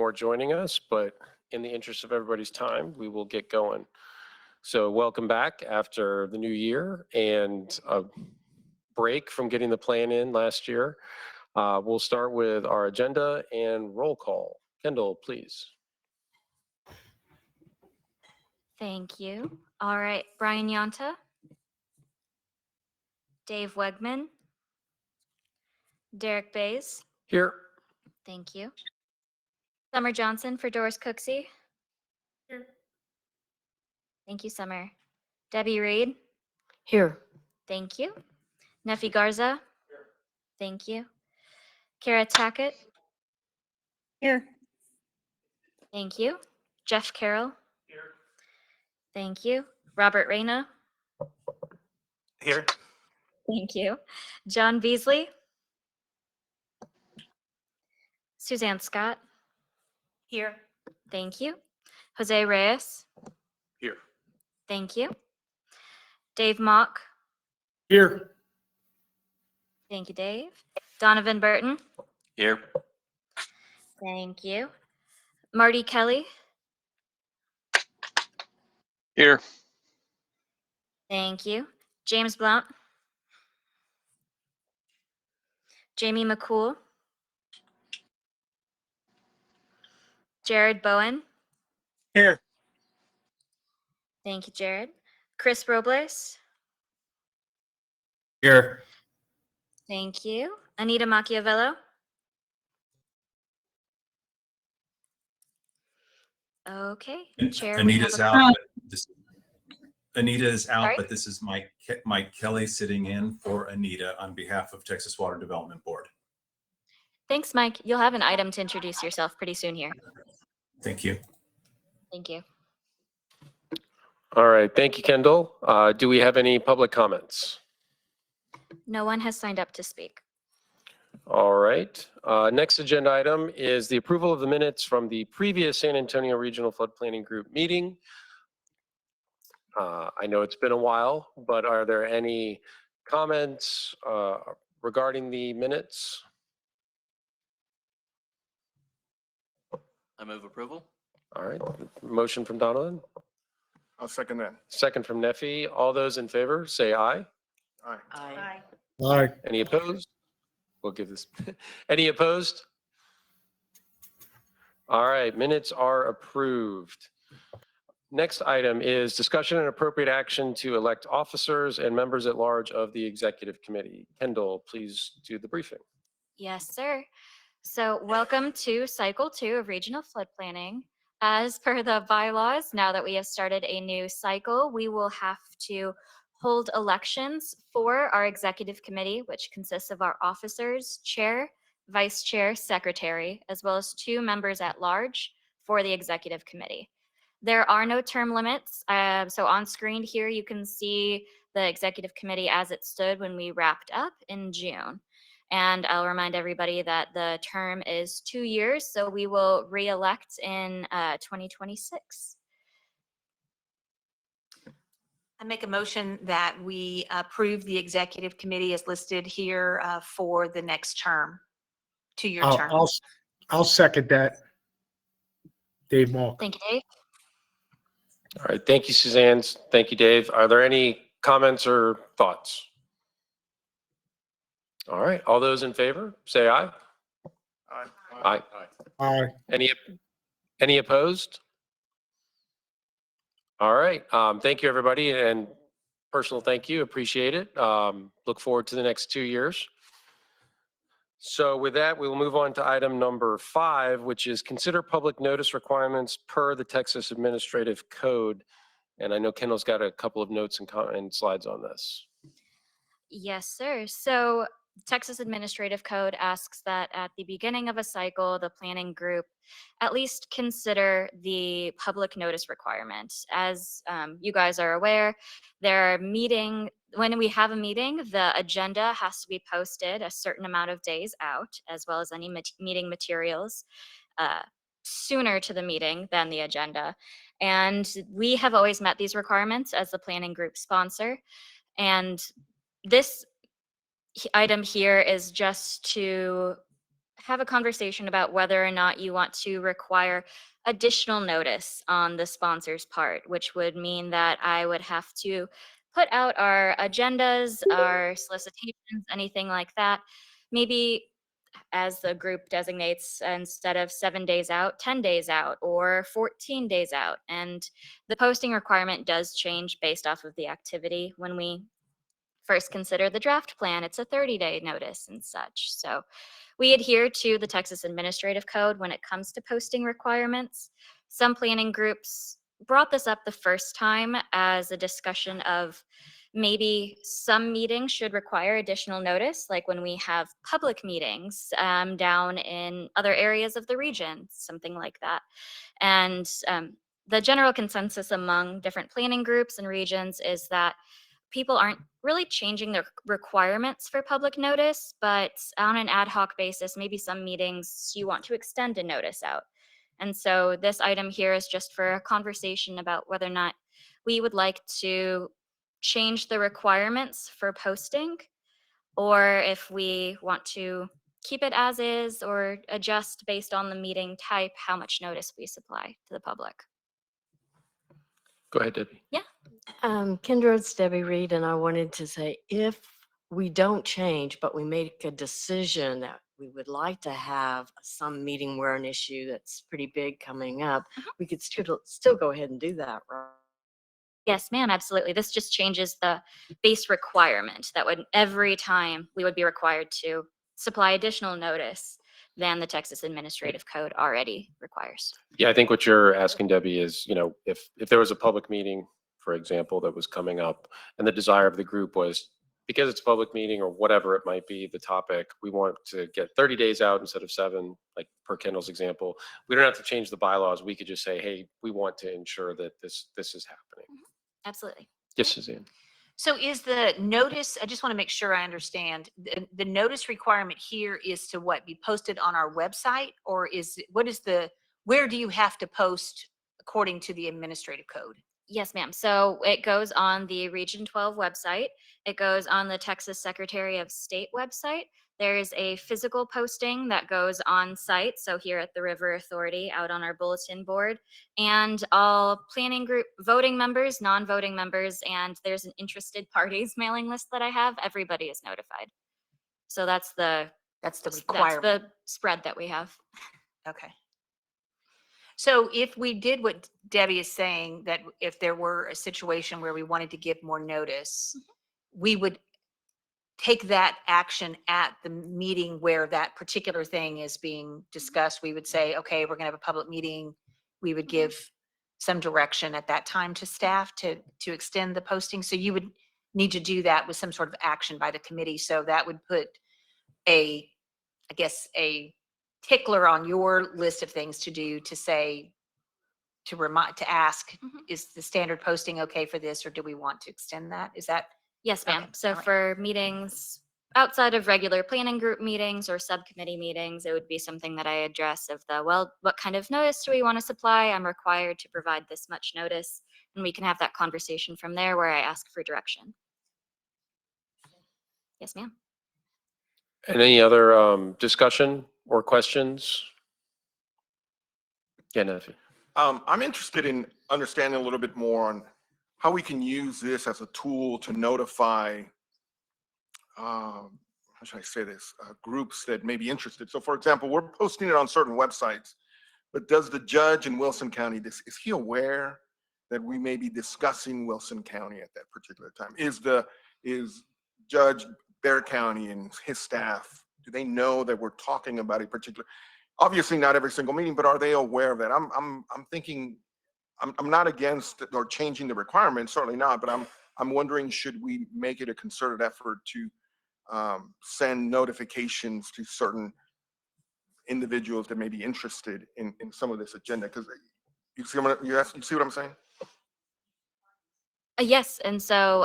more joining us, but in the interest of everybody's time, we will get going. So welcome back after the new year and a break from getting the plan in last year. We'll start with our agenda and roll call. Kendall, please. Thank you. All right, Brian Yonta, Dave Wegman, Derek Bays. Here. Thank you. Summer Johnson for Doris Cooksey. Here. Thank you, Summer. Debbie Reed. Here. Thank you. Nefi Garza. Here. Thank you. Kara Tackett. Here. Thank you. Jeff Carroll. Here. Thank you. Robert Reyna. Here. Thank you. John Beasley. Suzanne Scott. Here. Thank you. Jose Reyes. Here. Thank you. Dave Mock. Here. Thank you, Dave. Donovan Burton. Here. Thank you. Marty Kelly. Here. Thank you. James Blount. Jamie McCool. Jared Bowen. Here. Thank you, Jared. Chris Robles. Here. Thank you. Anita Machiavello. Okay. Chair. we Anita's have a- out. Anita is out, Sorry? but this is Mike Kelly sitting in for Anita on behalf of Texas Water Development Board. Thanks, Mike. You'll have an item to introduce yourself pretty soon here. Thank you. Thank you. All right. Thank you, Kendall. Do we have any public comments? No one has signed up to speak. All right. Next agenda item is the approval of the minutes from the previous San Antonio Regional Flood Planning Group meeting. I know it's been a while, but are there any comments regarding the minutes? I move approval. All right. Motion from Donovan, I'll second that. second from Nefi. All those in favor, say aye. Aye. Aye. Aye. Any opposed? We'll give this. Any opposed? All right, minutes are approved. Next item is discussion and appropriate action to elect officers and members at large of the executive committee. Kendall, please do the briefing. Yes, sir. So welcome to cycle 2 of regional flood planning. As per the bylaws, now that we have started a new cycle, we will have to hold elections for our executive committee, which consists of our officers, chair, vice chair, secretary, as well as 2 members at large for the executive committee. There are no term limits. So on screen here, you can see the executive committee as it stood when we wrapped up in June. And I'll remind everybody that the term is 2 years, so we will re-elect in 2026. I make a motion that we approve the executive committee as listed here for the next term, 2-year term. I'll second that. Dave Mock. Thank you, Dave. All right, thank you, Suzanne. Thank you, Dave. Are there any comments or thoughts? All right, all those in favor, say aye. Aye. Aye. Aye. Any opposed? All right, thank you, everybody, and personal thank you, appreciate it. Look forward to the next 2 years. So with that, we will move on to item number 5, which is consider public notice requirements per the Texas Administrative Code. And I know Kendall's got a couple of notes and slides on this. Yes, sir. So Texas Administrative Code asks that at the beginning of a cycle, the planning group at least consider the public notice requirement. As you guys are aware, when we have a meeting, the agenda has to be posted a certain amount of days out, as well as any meeting materials sooner to the meeting than the agenda. And we have always met these requirements as the planning group sponsor. And this item here is just to have a conversation about whether or not you want to require additional notice on the sponsor's part, which would mean that I would have to put out our agendas, our solicitations, anything like that. Maybe as the group designates, instead of 7 days out, 10 days out, or 14 days out. And the posting requirement does change based off of the activity. When we first consider the draft plan, it's a 30-day notice and such. So we adhere to the Texas Administrative Code when it comes to posting requirements. Some planning groups brought this up the first time as a discussion of maybe some meetings should require additional notice, like when we have public meetings down in other areas of the region, something like that. And the general consensus among different planning groups and regions is that people aren't really changing their requirements for public notice, but on an ad hoc basis, maybe some meetings you want to extend a notice out. And so this item here is just for a conversation about whether or not we would like to change the requirements for posting, or if we want to keep it as is or adjust based on the meeting type, how much notice we supply to the public. Go ahead, Debbie. Kendra, it's Debbie Reed, and I wanted to say, if we don't change, but we make a decision that we would like to have some meeting where an issue that's pretty big coming up, we could still go ahead and do that, right? Yes, ma'am, absolutely. This just changes the base requirement that would every time we would be required to supply additional notice than the Texas Administrative Code already requires. Yeah, I think what you're asking, Debbie, is, if there was a public meeting, for example, that was coming up, and the desire of the group was, because it's a public meeting or whatever it might be, the topic, we want to get 30 days out instead of 7, like per Kendall's example. We don't have to change the bylaws. We could just say, hey, we want to ensure that this is happening. Absolutely. Yes, Suzanne. So is the notice, I just want to make sure I understand, the notice requirement here is to what, be posted on our website? Or where do you have to post according to the administrative code? Yes, ma'am. So it goes on the Region 12 website. It goes on the Texas Secretary of State website. There is a physical posting that goes on site. So here at the River Authority, out on our bulletin board, and all planning group voting members, non-voting members, and there's an interested parties mailing list that I have. Everybody is notified. So that's the Requirement. spread that we have. Okay. So if we did what Debbie is saying, that if there were a situation where we wanted to give more notice, we would take that action at the meeting where that particular thing is being discussed. We would say, okay, we're gonna have a public meeting. We would give some direction at that time to staff to extend the posting. So you would need to do that with some sort of action by the committee. So that would put a tickler on your list of things to do, to say, to ask, is the standard posting okay for this, or do we want to extend that? Is that? Yes, ma'am. Okay, So all right. for meetings outside of regular planning group meetings or subcommittee meetings, it would be something that I address of what kind of notice do we want to supply? I'm required to provide this much notice, and we can have that conversation from there where I ask for direction. Yes, ma'am. And any other discussion or questions? Yeah, no. I'm interested in understanding a little bit more on how we can use this as a tool to notify, how should I say this, groups that may be interested. So for example, we're posting it on certain websites, but does the judge in Wilson County, is he aware that we may be discussing Wilson County at that particular time? Is Judge Bear County and his staff, do they know that we're talking about a particular, obviously not every single meeting, but are they aware of that? I'm thinking, I'm not against or changing the requirements, certainly not, but I'm wondering, should we make it a concerted effort to send notifications to certain individuals that may be interested in some of this agenda? Because you see what I'm saying? Yes, and so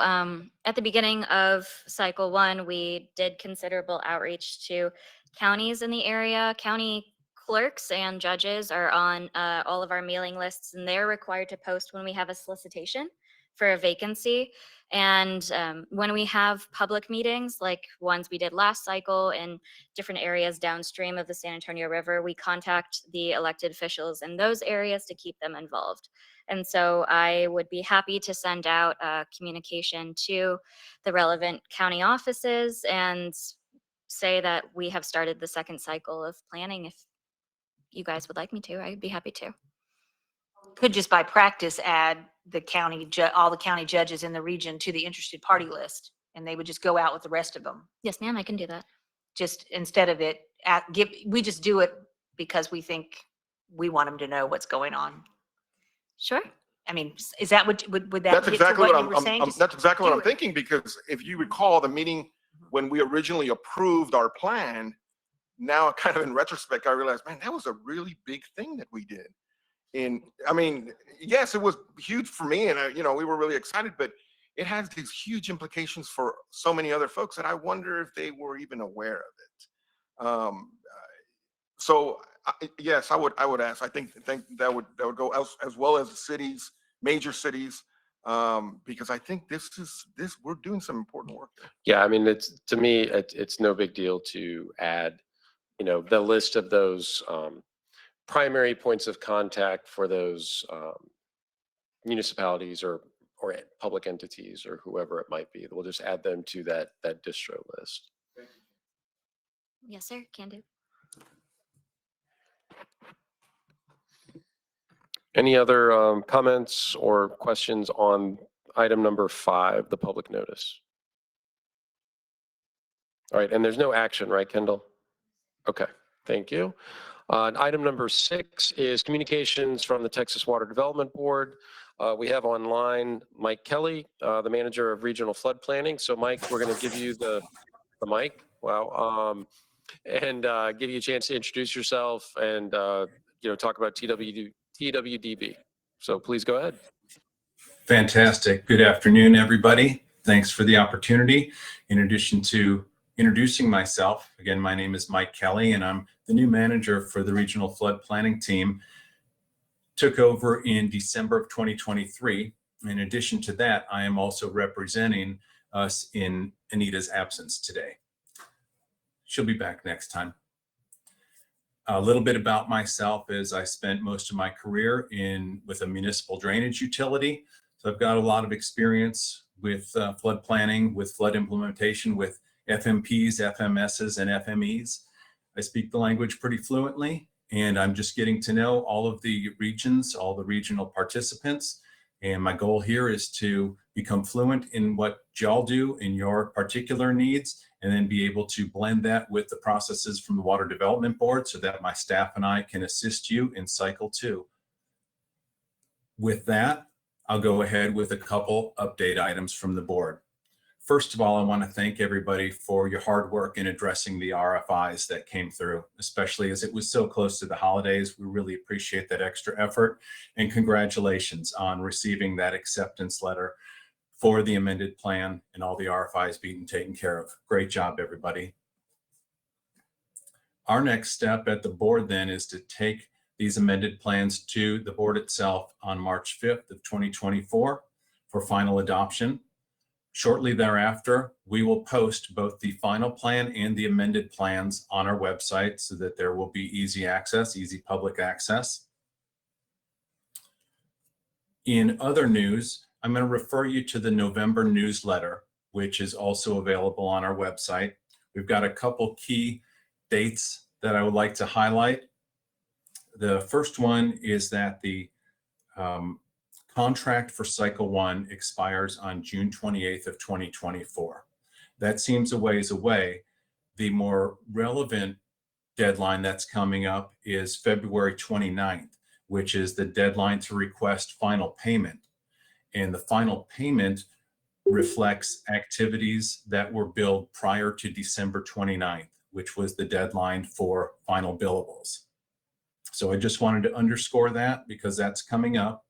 at the beginning of cycle 1, we did considerable outreach to counties in the area. County clerks and judges are on all of our mailing lists, and they're required to post when we have a solicitation. for a vacancy. And when we have public meetings, like ones we did last cycle in different areas downstream of the San Antonio River, we contact the elected officials in those areas to keep them involved. And so I would be happy to send out a communication to the relevant county offices and say that we have started the second cycle of planning. If you guys would like me to, I'd be happy to. Could just by practice add the all the county judges in the region to the interested party list, and they would just go out with the rest of them. Yes, ma'am, I can do that. Just instead of it, we just do it because we think we want them to know what's going on. Sure. I mean, is that what, would that That's get to exactly what what you were saying? Just that's exactly what do I'm it. thinking, because if you recall the meeting when we originally approved our plan, now kind of in retrospect, I realized, man, that was a really big thing that we did. And I mean, yes, it was huge for me, and we were really excited, but it has these huge implications for so many other folks that I wonder if they were even aware of it. So yes, I would ask. I think that would go as well as the cities, major cities, because I think we're doing some important work there. Yeah, I mean, to me, it's no big deal to add, the list of those primary points of contact for those municipalities or public entities or whoever it might be. We'll just add them to that distro list. Yes, sir, can do. Any other comments or questions on item number 5, the public notice? All right, and there's no action, right, Kendall? Okay, thank you. Item number 6 is communications from the Texas Water Development Board. We have online Mike Kelly, the manager of regional flood planning. So Mike, we're going to give you the mic. Wow. And give you a chance to introduce yourself and talk about TWDB. So please go ahead. Fantastic. Good afternoon, everybody. Thanks for the opportunity. In addition to introducing myself, again, my name is Mike Kelly, and I'm the new manager for the regional flood planning team. Took over in December of 2023. In addition to that, I am also representing us in Anita's absence today. She'll be back next time. A little bit about myself is I spent most of my career with a municipal drainage utility. So I've got a lot of experience with flood planning, with flood implementation, with FMPs, FMSs, and FMEs. I speak the language pretty fluently, and I'm just getting to know all of the regions, all the regional participants. And my goal here is to become fluent in what y'all do in your particular needs, and then be able to blend that with the processes from the Water Development Board so that my staff and I can assist you in cycle 2. With that, I'll go ahead with a couple update items from the board. First of all, I want to thank everybody for your hard work in addressing the RFIs that came through, especially as it was so close to the holidays. We really appreciate that extra effort, and congratulations on receiving that acceptance letter for the amended plan and all the RFIs being taken care of. Great job, everybody. Our next step at the board then is to take these amended plans to the board itself on March 5th of 2024 for final adoption. Shortly thereafter, we will post both the final plan and the amended plans on our website so that there will be easy access, easy public access. In other news, I'm going to refer you to the November newsletter, which is also available on our website. We've got a couple key dates that I would like to highlight. The first one is that the contract for cycle 1 expires on June 28th of 2024. That seems a ways away. The more relevant deadline that's coming up is February 29th, which is the deadline to request final payment. And the final payment reflects activities that were billed prior to December 29th, which was the deadline for final billables. So I just wanted to underscore that because that's coming up.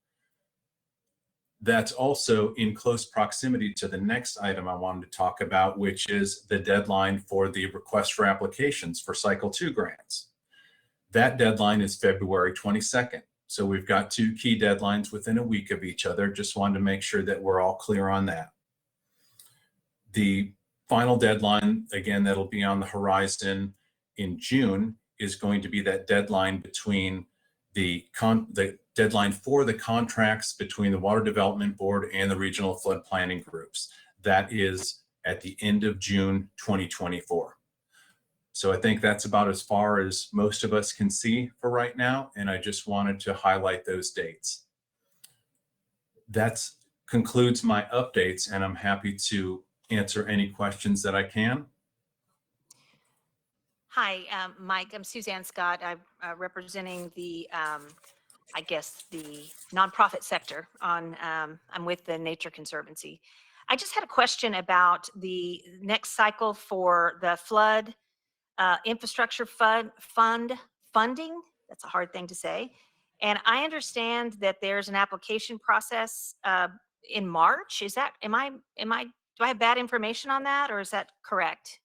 That's also in close proximity to the next item I wanted to talk about, which is the deadline for the request for applications for cycle 2 grants. That deadline is February 22nd. So we've got 2 key deadlines within a week of each other. Just wanted to make sure that we're all clear on that. The final deadline, again, that'll be on the horizon in June, is going to be that deadline between the deadline for the contracts between the Water Development Board and the regional flood planning groups. That is at the end of June 2024. So I think that's about as far as most of us can see for right now, and I just wanted to highlight those dates. That concludes my updates, and I'm happy to answer any questions that I can. Hi, Mike, I'm Suzanne Scott. I'm representing the, I guess, the nonprofit sector on, I'm with the Nature Conservancy. I just had a question about the next cycle for the flood infrastructure funding. That's a hard thing to say. And I understand that there's an application process in March. Is that, do I have bad information on that, or is that correct?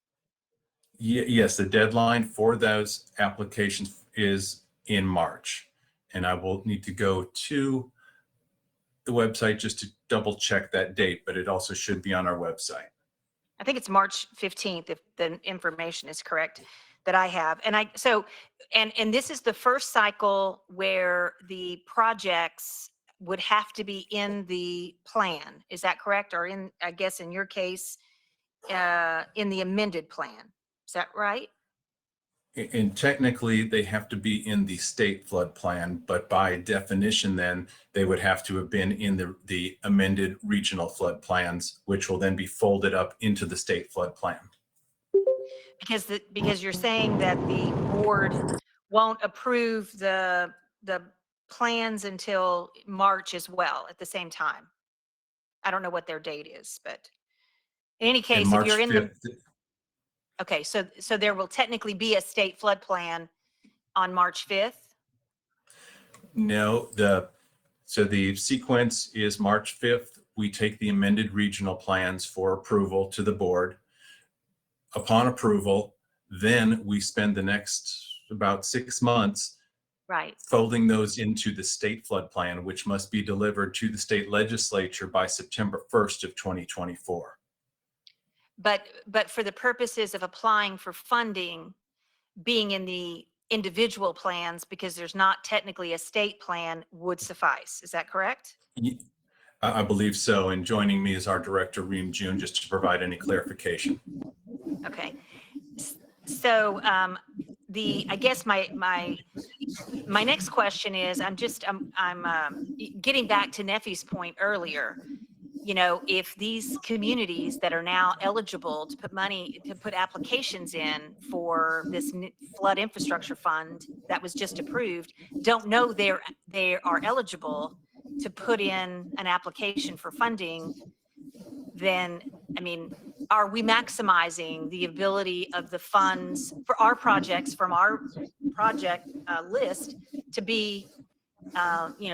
Yes, the deadline for those applications is in March. And I will need to go to the website just to double check that date, but it also should be on our website. I think it's March 15th, if the information is correct that I have. And and this is the first cycle where the projects would have to be in the plan. Is that correct? Or in, I guess in your case, in the amended plan. Is that right? And technically, they have to be in the state flood plan, but by definition, then they would have to have been in the amended regional flood plans, which will then be folded up into the state flood plan. Because you're saying that the board won't approve the plans until March as well at the same time. I don't know what their date is, but in any And case, if March you're in the, 5th, okay, so there will technically be a state flood plan on March 5th? no, so the sequence is March 5th. We take the amended regional plans for approval to the board. Upon approval, then we spend the next about 6 months Right. folding those into the state flood plan, which must be delivered to the state legislature by September 1st of 2024. But for the purposes of applying for funding, being in the individual plans, because there's not technically a state plan, would suffice. Is that correct? I believe so. And joining me is our director, Reem June, just to provide any clarification. Okay. So I guess my next question is, I'm getting back to Neffy's point earlier. You know, if these communities that are now eligible to put applications in for this flood infrastructure fund that was just approved, don't know they are eligible to put in an application for funding, then, I mean, are we maximizing the ability of the funds for our projects from our project list to be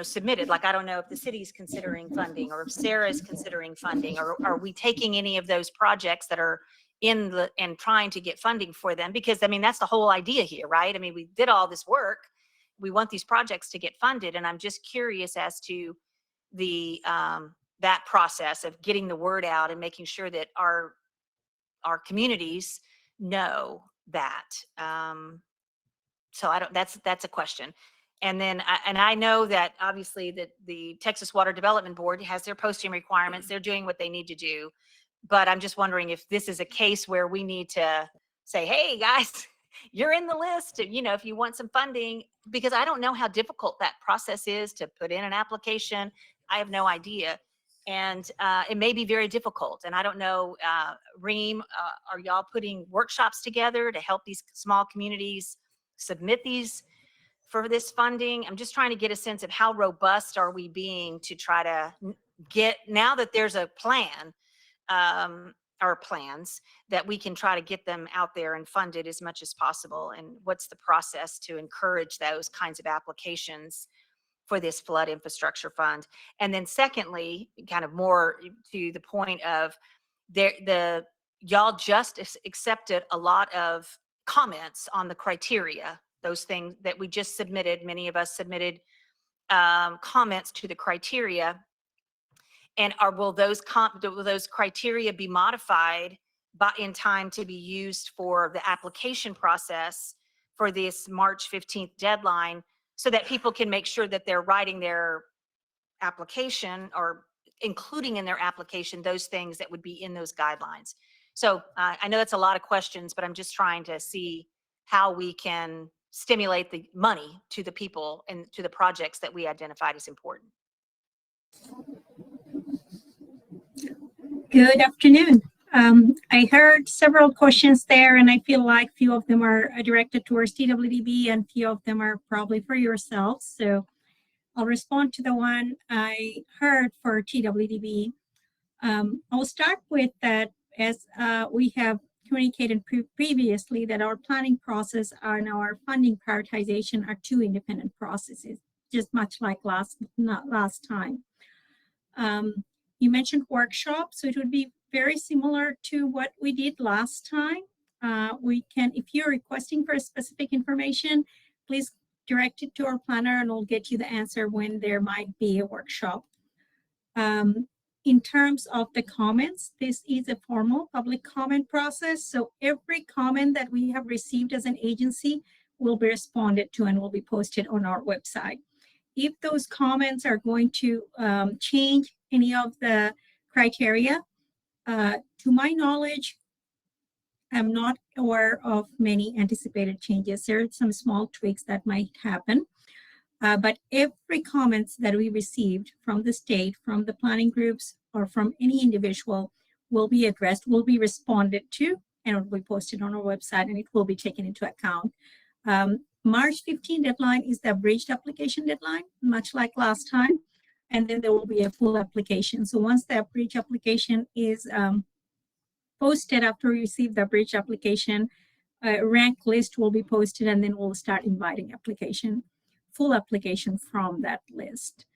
submitted? Like, I don't know if the city's considering funding, or if Sarah's considering funding, or are we taking any of those projects that are and trying to get funding for them? Because, I mean, that's the whole idea here, right? I mean, we did all this work. We want these projects to get funded. And I'm just curious as to the, that process of getting the word out and making sure that our communities know that. So that's a question. And then, I know that obviously that the Texas Water Development Board has their posting requirements. They're doing what they need to do. But I'm just wondering if this is a case where we need to say, hey, guys, you're in the list, if you want some funding, because I don't know how difficult that process is to put in an application. I have no idea. And it may be very difficult. And I don't know, Reem, are y'all putting workshops together to help these small communities submit these for this funding? I'm just trying to get a sense of how robust are we being to try to get, now that there's a plan, or plans, that we can try to get them out there and funded as much as possible. And what's the process to encourage those kinds of applications for this flood infrastructure fund? And then secondly, kind of more to the point of y'all just accepted a lot of comments on the criteria, those things that we just submitted. Many of us submitted comments to the criteria? And will those criteria be modified in time to be used for the application process for this March 15th deadline, so that people can make sure that they're writing their application or including in their application those things that would be in those guidelines? So I know that's a lot of questions, but I'm just trying to see how we can stimulate the money to the people and to the projects that we identified as important. Good afternoon. I heard several questions there, and I feel like few of them are directed towards TWDB and few of them are probably for yourselves. So I'll respond to the one I heard for TWDB. I'll start with that, as we have communicated previously, that our planning process and our funding prioritization are two independent processes, just much like last time. You mentioned workshops, so it would be very similar to what we did last time. If you're requesting for specific information, please direct it to our planner and we'll get you the answer when there might be a workshop. In terms of the comments, this is a formal public comment process. So every comment that we have received as an agency will be responded to and will be posted on our website. If those comments are going to change any of the criteria, to my knowledge, I'm not aware of many anticipated changes. There are some small tweaks that might happen, but every comments that we received from the state, from the planning groups, or from any individual will be addressed, will be responded to, and will be posted on our website, and it will be taken into account. March 15 deadline is the abridged application deadline, much like last time, and then there will be a full application. So once the abridged application is posted, after we receive the abridged application, a rank list will be posted, and then we'll start inviting full application from that list.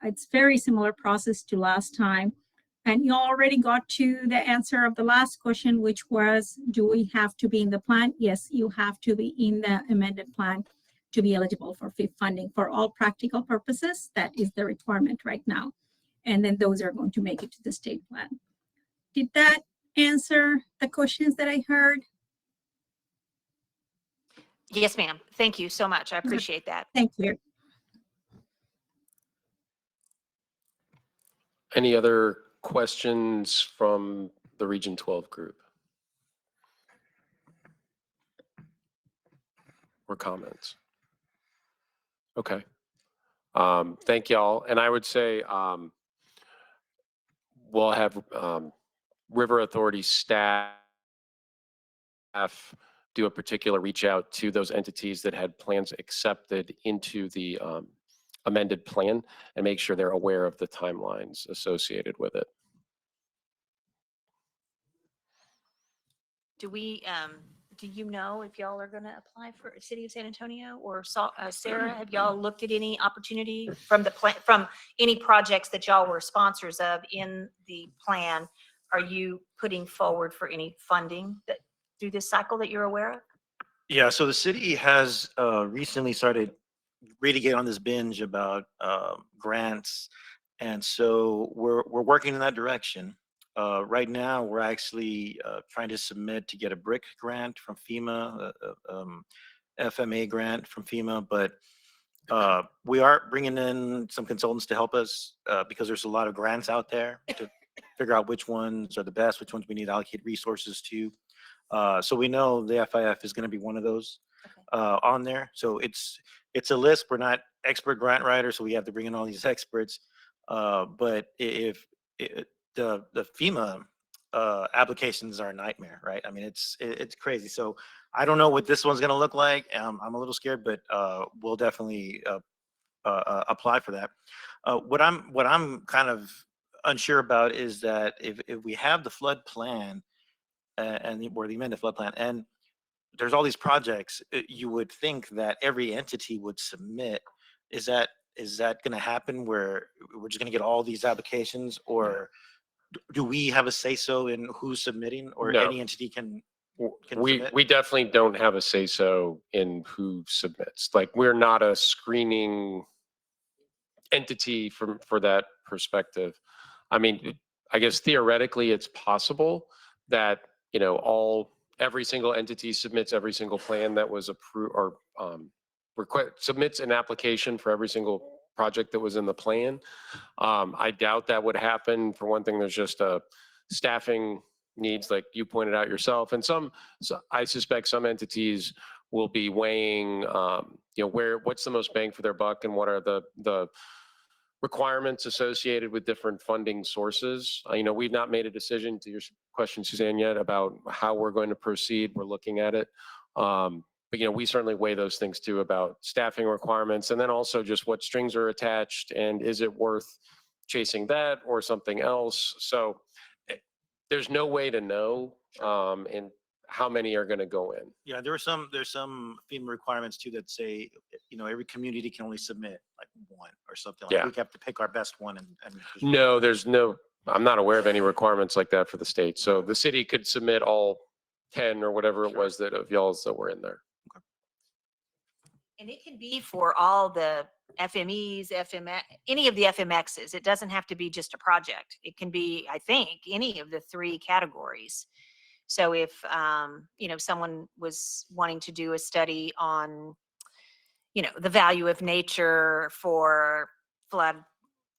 It's very similar process to last time. And you already got to the answer of the last question, which was, do we have to be in the plan? Yes, you have to be in the amended plan to be eligible for FIF funding. For all practical purposes, that is the requirement right now. And then those are going to make it to the state plan. Did that answer the questions that I heard? Yes, ma'am. Thank you so much. I appreciate that. Thank you. Any other questions from the Region 12 group? Or comments? Okay. Thank y'all. And I would say we'll have River Authority staff do a particular reach out to those entities that had plans accepted into the amended plan and make sure they're aware of the timelines associated with it. Do you know if y'all are going to apply for City of San Antonio, or Sarah, have y'all looked at any opportunity from the plan, from any projects that y'all were sponsors of in the plan? Are you putting forward for any funding that through this cycle that you're aware of? Yeah, so the city has recently started really get on this binge about grants, and so we're working in that direction. Right now, we're actually trying to submit to get a BRIC grant from FEMA, FMA grant from FEMA, but we are bringing in some consultants to help us because there's a lot of grants out there to figure out which ones are the best, which ones we need to allocate resources to. So we know the FIF is going to be one of those on there. So it's a list. We're not expert grant writers, so we have to bring in all these experts. But if the FEMA applications are a nightmare, right? I mean, it's crazy. So I don't know what this one's going to look like. I'm a little scared, but we'll definitely apply for that. What I'm kind of unsure about is that if we have the flood plan or the amended flood plan, and there's all these projects, you would think that every entity would submit. Is that going to happen where we're just going to get all these applications, or do we have a say-so in who's submitting, or No. any entity can submit? We definitely don't have a say-so in who submits. Like, we're not a screening entity for that perspective. I mean, I guess theoretically it's possible that, every single entity submits every single plan that was approved or submits an application for every single project that was in the plan. I doubt that would happen. For one thing, there's just a staffing needs, like you pointed out yourself, and I suspect some entities will be weighing, what's the most bang for their buck and what are the requirements associated with different funding sources. We've not made a decision, to your question, Suzanne, yet about how we're going to proceed. We're looking at it. But we certainly weigh those things too, about staffing requirements, and then also just what strings are attached and is it worth chasing that or something else. So there's no way to know, and how many are going to go in. Yeah, there's some FEMA requirements too that say, every community can only submit like one or something. Like Yeah. we have to pick our best one and No, I'm not aware of any requirements like that for the state. So the city could submit all 10 or whatever it was of y'all's that were in there. And it can be for all the FMEs, any of the FMXs. It doesn't have to be just a project. It can be, I think, any of the 3 categories. So if, someone was wanting to do a study on, the value of nature for flood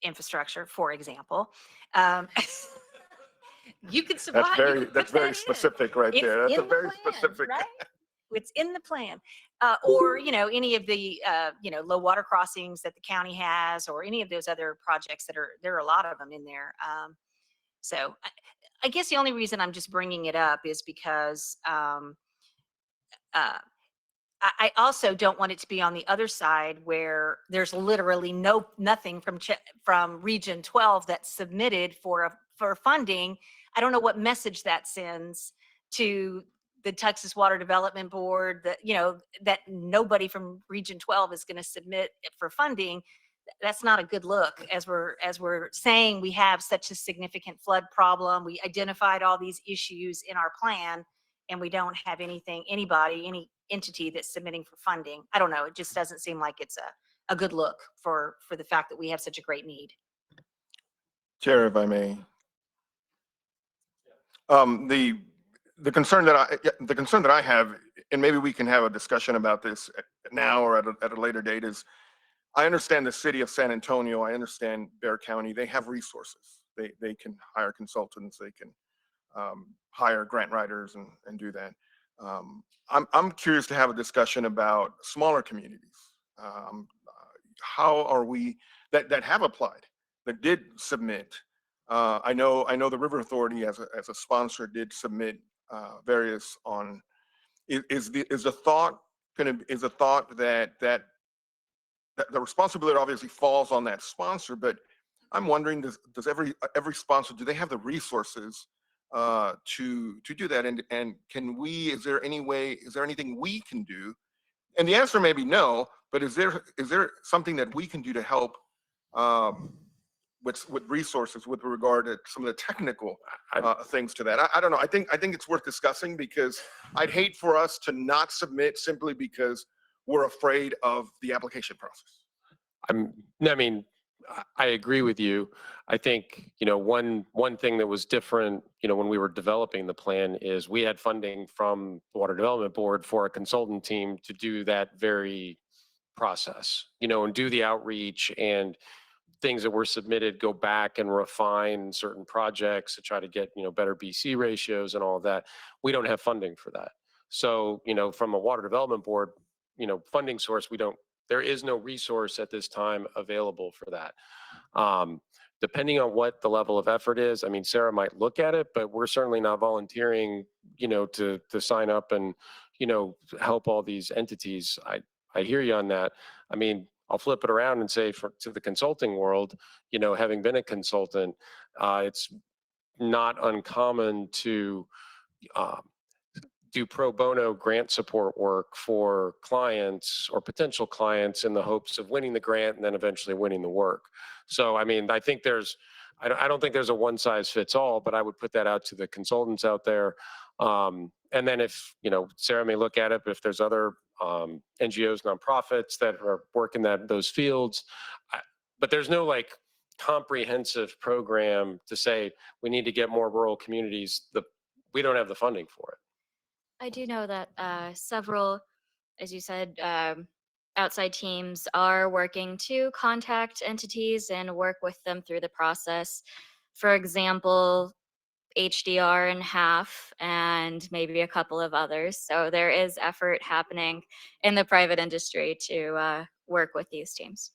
infrastructure, for example, you could supply. That's very specific right there. That's a very specific. Right? It's in the plan. Or, any of the, low water crossings that the county has, or any of those other projects there are a lot of them in there. So I guess the only reason I'm just bringing it up is because I also don't want it to be on the other side where there's literally nothing from Region 12 that's submitted for funding. I don't know what message that sends to the Texas Water Development Board, that that nobody from Region 12 is going to submit for funding. That's not a good look, as we're saying we have such a significant flood problem. We identified all these issues in our plan, and we don't have any entity that's submitting for funding. I don't know. It just doesn't seem like it's a good look for the fact that we have such a great need. Chair, if I may. The concern that I have, and maybe we can have a discussion about this now or at a later date, is I understand the city of San Antonio, I understand Bexar County, they have resources. They can hire consultants, they can hire grant writers and do that. I'm curious to have a discussion about smaller communities. How are we that have applied, that did submit? I know the River Authority as a sponsor did submit various on. Is the thought that the responsibility obviously falls on that sponsor, but I'm wondering, does every sponsor, do they have the resources to do that? And is there anything we can do? And the answer may be no, but is there something that we can do to help with resources with regard to some of the technical things to that? I don't know. I think it's worth discussing, because I'd hate for us to not submit simply because we're afraid of the application process. I agree with you. I think, one thing that was different, when we were developing the plan, is we had funding from the Water Development Board for a consultant team to do that very process, and do the outreach, and things that were submitted go back and refine certain projects to try to get, better BC ratios and all of that. We don't have funding for that. So, from a Water Development Board, funding source, there is no resource at this time available for that. Depending on what the level of effort is, Sarah might look at it, but we're certainly not volunteering, to sign up and, help all these entities. I hear you on that. I'll flip it around and say, to the consulting world, having been a consultant, it's not uncommon to do pro bono grant support work for clients or potential clients in the hopes of winning the grant and then eventually winning the work. So, I don't think there's a one size fits all, but I would put that out to the consultants out there. And then if, Sarah may look at it, but if there's other NGOs, nonprofits that are working those fields, but there's no like comprehensive program to say we need to get more rural communities. We don't have the funding for it. I do know that several, as you said, outside teams are working to contact entities and work with them through the process. For example, HDR and HAF and maybe a couple of others. So there is effort happening in the private industry to work with these teams.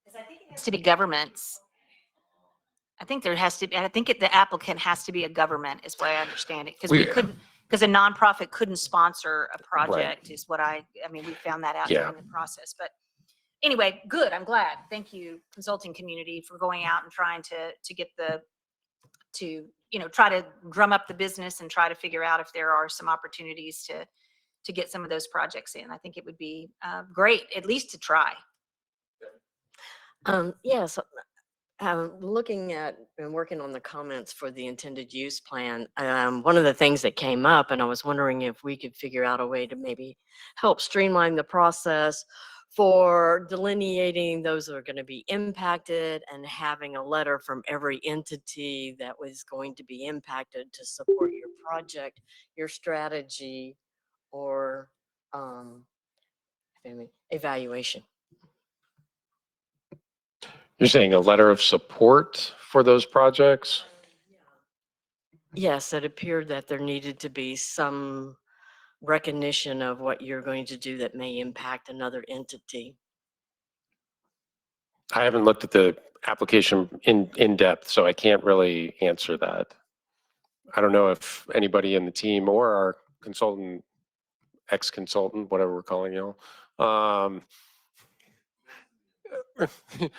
Because I think it has to be governments. I think there has to be, I think the applicant has to be a government is what I understand it. Because we couldn't, because a nonprofit couldn't sponsor a project is what I mean, we found that out Yeah. during the process. But anyway, good. I'm glad. Thank you, consulting community, for going out and trying to get try to drum up the business and try to figure out if there are some opportunities to get some of those projects in. I think it would be great, at least to try. Yes, looking at and working on the comments for the intended use plan, one of the things that came up, and I was wondering if we could figure out a way to maybe help streamline the process for delineating those that are going to be impacted and having a letter from every entity that was going to be impacted to support your project, your strategy, or evaluation. You're saying a letter of support for those projects? Yes, it appeared that there needed to be some recognition of what you're going to do that may impact another entity. I haven't looked at the application in depth, so I can't really answer that. I don't know if anybody in the team or our consultant, ex-consultant, whatever we're calling y'all,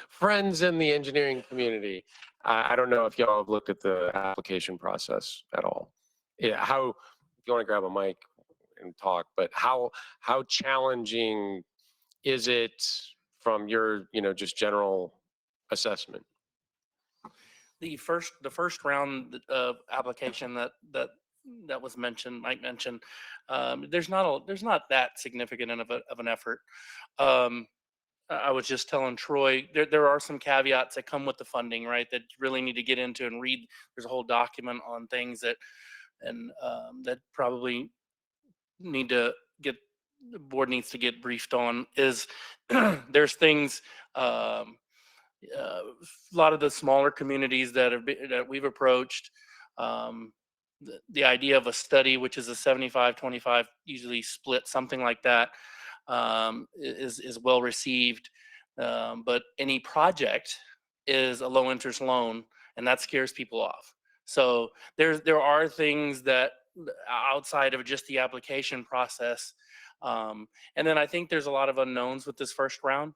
friends in the engineering community. I don't know if y'all have looked at the application process at all. Yeah, if you want to grab a mic and talk, but how challenging is it from your, just general assessment? The first round of application that was mentioned, Mike mentioned, there's not that significant of an effort. I was just telling Troy, there are some caveats that come with the funding, right? That you really need to get into and read. There's a whole document on things that probably the board needs to get briefed on. Is there's things. A lot of the smaller communities that we've approached, the idea of a study, which is a 75-25 usually split, something like that, is well received. But any project is a low interest loan, and that scares people off. So there are things that outside of just the application process, and then I think there's a lot of unknowns with this first round.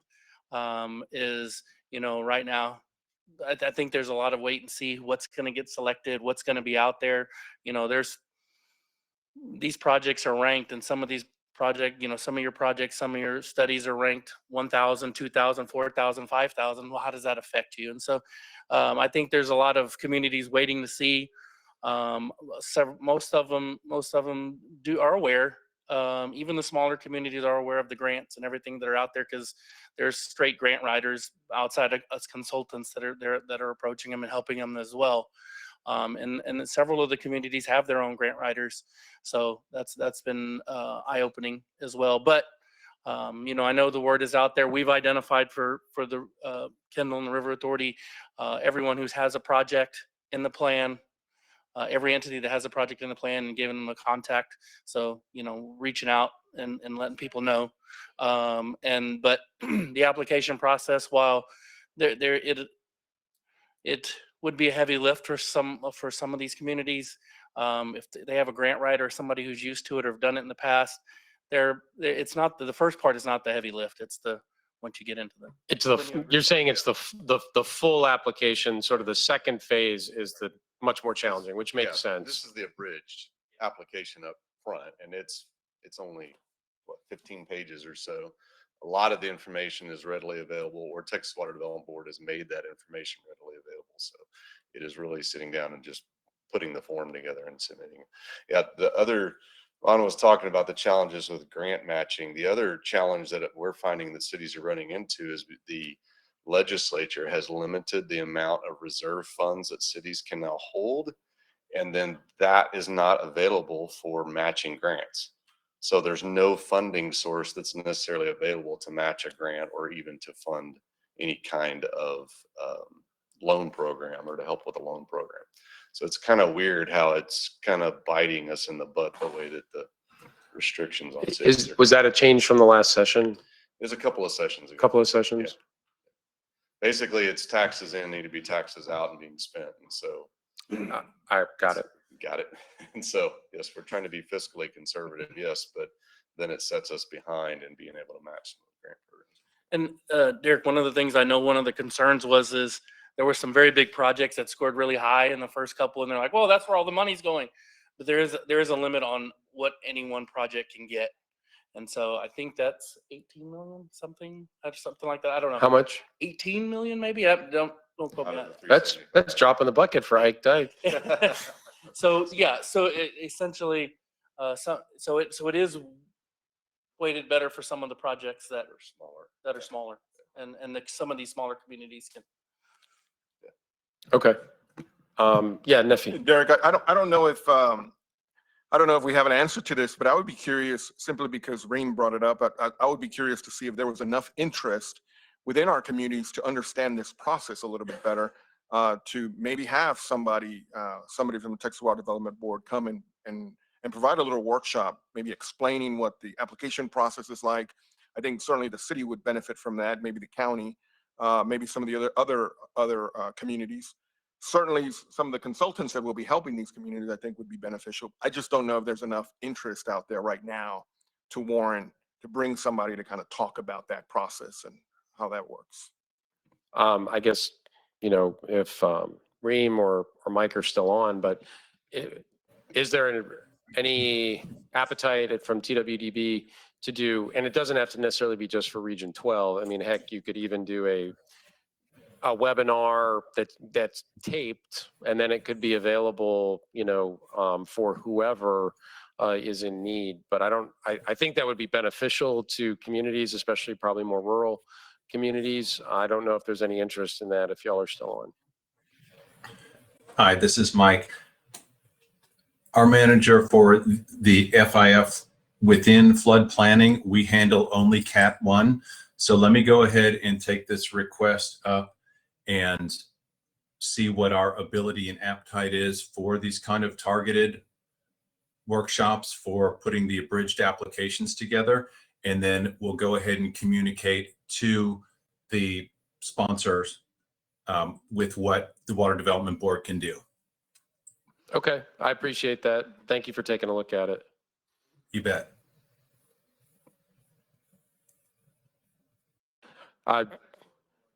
Right now, I think there's a lot of wait and see what's going to get selected, what's going to be out there. These projects are ranked, and some of these some of your projects, some of your studies are ranked 1,000, 2,000, 4,000, 5,000. Well, how does that affect you? And so I think there's a lot of communities waiting to see. Most of them are aware. Even the smaller communities are aware of the grants and everything that are out there, because there's straight grant writers outside of us consultants that are approaching them and helping them as well. And several of the communities have their own grant writers, so that's been eye-opening as well. But I know the word is out there. We've identified for the Kendall and the River Authority, everyone who has a project in the plan. Every entity that has a project in the plan, and giving them a contact. So, reaching out and letting people know. But the application process, while it would be a heavy lift for some of these communities, if they have a grant writer or somebody who's used to it or have done it in the past, it's not the first part is not the heavy lift. It's once you get into them. You're saying it's the full application, sort of the second phase is the much more challenging, which makes sense. This is the abridged application up front, and it's only 15 pages or so. A lot of the information is readily available, or Texas Water Development Board has made that information readily available. So it is really sitting down and just putting the form together and submitting it. Yeah, the other Ron was talking about the challenges with grant matching. The other challenge that we're finding that cities are running into is the legislature has limited the amount of reserve funds that cities can now hold. And then that is not available for matching grants. So there's no funding source that's necessarily available to match a grant or even to fund any kind of loan program or to help with a loan program. So it's kind of weird how it's kind of biting us in the butt the way that the restrictions on cities are. Was that a change from the last session? There's a couple of sessions A ago. couple of sessions? Basically, it's taxes in need to be taxes out and being spent. And so I got it. got it. And so, yes, we're trying to be fiscally conservative, yes, but then it sets us behind in being able to match some of the grant programs. And Derek, one of the things I know one of the concerns is there were some very big projects that scored really high in the first couple, and they're like, well, that's where all the money's going. But there is a limit on what any one project can get. And so I think that's 18 million, something like that. I don't know. How much? 18 million, maybe? Don't quote me on that. That's dropping the bucket for Ike Dyke. So yeah, so it essentially, so it is weighted better for some of the projects that are smaller, and some of these smaller communities can. Okay. Yeah, Neffy. Derek, I don't know if we have an answer to this, but I would be curious, simply because Reem brought it up. I would be curious to see if there was enough interest within our communities to understand this process a little bit better, to maybe have somebody from the Texas Water Development Board come and provide a little workshop, maybe explaining what the application process is like. I think certainly the city would benefit from that, maybe the county, maybe some of the other communities. Certainly some of the consultants that will be helping these communities, I think, would be beneficial. I just don't know if there's enough interest out there right now to bring somebody to kind of talk about that process and how that works. I guess, if Reem or Mike are still on, but is there any appetite from TWDB to do, and it doesn't have to necessarily be just for Region 12. I mean, heck, you could even do a webinar that's taped, and then it could be available, for whoever is in need. But I think that would be beneficial to communities, especially probably more rural communities. I don't know if there's any interest in that, if y'all are still on. Hi, this is Mike. Our manager for the FIF within flood planning, we handle only Cat 1. So let me go ahead and take this request up and see what our ability and appetite is for these kind of targeted workshops for putting the abridged applications together. And then we'll go ahead and communicate to the sponsors with what the Water Development Board can do. Okay, I appreciate that. Thank you for taking a look at it. You bet.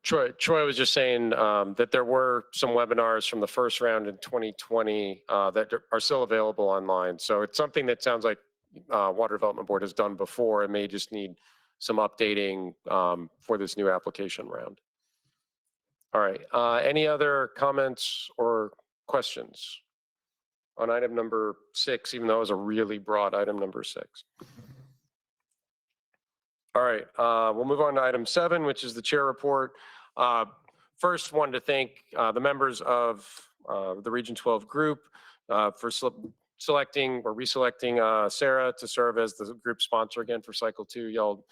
Troy was just saying that there were some webinars from the first round in 2020 that are still available online. So it's something that sounds like Water Development Board has done before. It may just need some updating for this new application round. All right. Any other comments or questions on item number 6, even though it was a really broad item number 6? All right, we'll move on to item 7, which is the chair report. First, wanted to thank the members of the Region 12 group for selecting or reselecting Sarah to serve as the group sponsor again for Cycle 2. Y'all,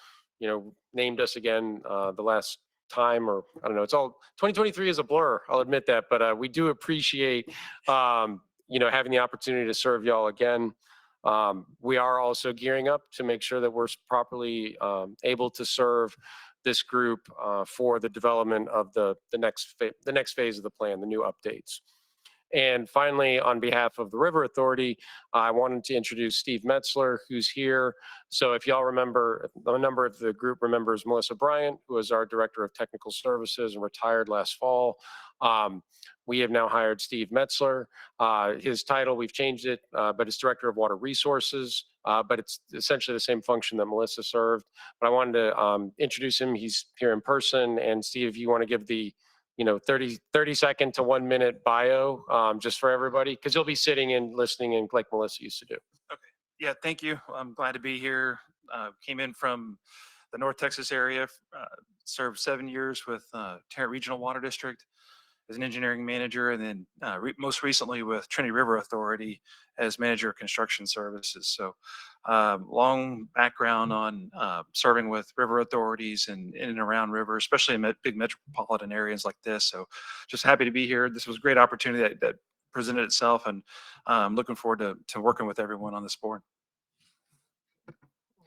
named us again the last time, or I don't know. It's all 2023 is a blur. I'll admit that, but we do appreciate having the opportunity to serve y'all again. We are also gearing up to make sure that we're properly able to serve this group for the development of the next phase of the plan, the new updates. And finally, on behalf of the River Authority, I wanted to introduce Steve Metzler, who's here. So if y'all remember, a number of the group remembers Melissa Bryant, who was our Director of Technical Services and retired last fall. We have now hired Steve Metzler. His title, we've changed it, but it's Director of Water Resources, but it's essentially the same function that Melissa served. But I wanted to introduce him. He's here in person. And Steve, if you want to give the 30-second to 1-minute bio just for everybody, because you'll be sitting and listening in like Melissa used to do. Okay. Yeah, thank you. I'm glad to be here. Came in from the North Texas area, served 7 years with Tarrant Regional Water District as an engineering manager, and then most recently with Trinity River Authority as manager of construction services. So long background on serving with river authorities and in and around rivers, especially in big metropolitan areas like this. So just happy to be here. This was a great opportunity that presented itself, and looking forward to working with everyone on this board.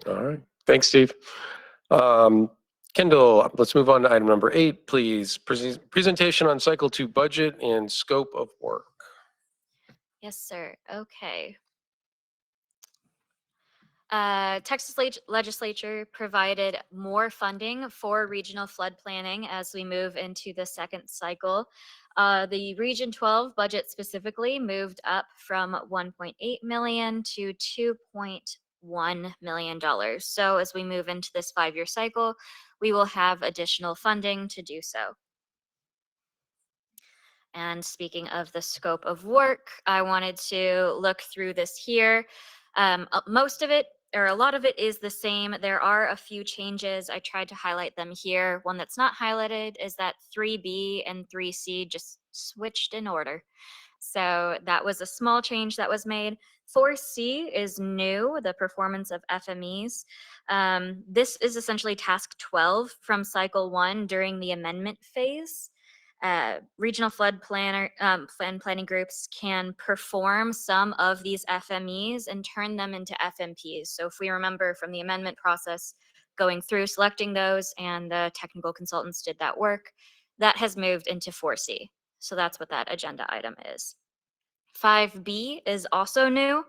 All right. Thanks, Steve. Kendall, let's move on to item number 8, please. Presentation on cycle 2 budget and scope of work. Yes, sir. Okay. Texas legislature provided more funding for regional flood planning as we move into the second cycle. The Region 12 budget specifically moved up from 1.8 million to $2.1 million. So as we move into this 5-year cycle, we will have additional funding to do so. And speaking of the scope of work, I wanted to look through this here. Most of it, or a lot of it, is the same. There are a few changes. I tried to highlight them here. One that's not highlighted is that 3B and 3C just switched in order. So that was a small change that was made. 4C is new, the performance of FMEs. This is essentially task 12 from cycle 1 during the amendment phase. Regional flood planning groups can perform some of these FMEs and turn them into FMPs. So if we remember from the amendment process, going through selecting those, and the technical consultants did that work, that has moved into 4C. So that's what that agenda item is. 5B is also new.